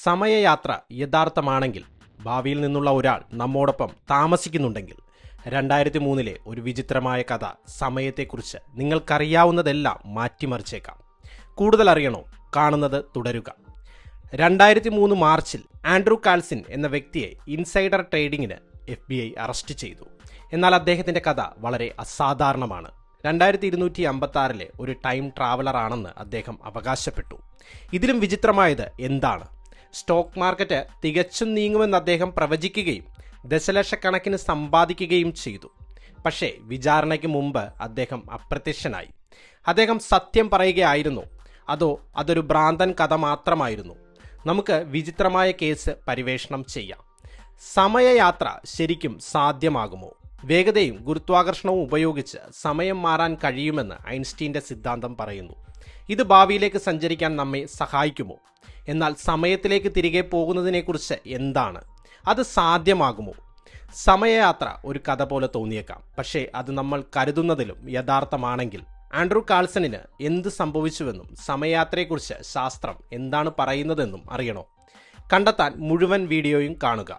സമയയാത്ര യഥാർത്ഥമാണെങ്കിൽ ഭാവിയിൽ നിന്നുള്ള ഒരാൾ നമ്മോടൊപ്പം താമസിക്കുന്നുണ്ടെങ്കിൽ 2003 ഒരു വിചിത്രമായ കഥ സമയത്തെക്കുറിച്ച് നിങ്ങൾക്കറിയാവുന്നതെല്ലാം മാറ്റിമറിച്ചേക്കാം. കൂടുതൽ അറിയണോ? കാണുന്നത് തുടരുക. 2003 മാർച്ചിൽ ആൻഡ്രൂ കാൾസിൻ എന്ന വ്യക്തിയെ ഇൻസൈഡർ ട്രേഡിങ്ങിന് FBI അറസ്റ്റ് ചെയ്തു. എന്നാൽ അദ്ദേഹത്തിന്റെ കഥ വളരെ അസാധാരണമാണ്. 2256 ഒരു ടൈം ട്രാവലർ ആണെന്ന് അദ്ദേഹം അവകാശപ്പെട്ടു. ഇതിലും വിചിത്രമായത് എന്താണ്? സ്റ്റോക്ക് മാർക്കറ്റ് തികച്ചും നീങ്ങുമെന്ന് അദ്ദേഹം പ്രവചിക്കുകയും ദശലക്ഷക്കണക്കിന് സമ്പാദിക്കുകയും ചെയ്തു. പക്ഷേ വിചാരണയ്ക്ക് മുമ്പ് അദ്ദേഹം അപ്രത്യക്ഷനായി. അദ്ദേഹം സത്യം പറയുകയായിരുന്നോ, അതോ അതൊരു ഭ്രാന്തൻ കഥ മാത്രമായിരുന്നു? നമുക്ക് വിചിത്രമായ കേസ് പരിവേഷണം ചെയ്യാം. സമയയാത്ര ശരിക്കും സാധ്യമാകുമോ? വേഗതയും ഗുരുത്വാകർഷണവും ഉപയോഗിച്ച് സമയം മാറാൻ കഴിയുമെന്ന് ഐൻസ്റ്റീൻ്റെ സിദ്ധാന്തം പറയുന്നു. ഇത് ഭാവിയിലേക്ക് സഞ്ചരിക്കാൻ നമ്മെ സഹായിക്കുമോ? എന്നാൽ സമയത്തിലേക്ക് തിരികെ പോകുന്നതിനെക്കുറിച്ച് എന്താണ്? അത് സാധ്യമാകുമോ? സമയയാത്ര ഒരു കഥ പോലെ തോന്നിയേക്കാം, പക്ഷേ അത് നമ്മൾ കരുതുന്നതിലും യഥാർത്ഥമാണെങ്കിൽ ആൻഡ്രൂ കാൾസണിന് എന്ത് സംഭവിച്ചുവെന്നും സമയയാത്രയെക്കുറിച്ച് ശാസ്ത്രം എന്താണ് പറയുന്നതെന്നും അറിയണോ? കണ്ടെത്താൻ മുഴുവൻ വീഡിയോയും കാണുക.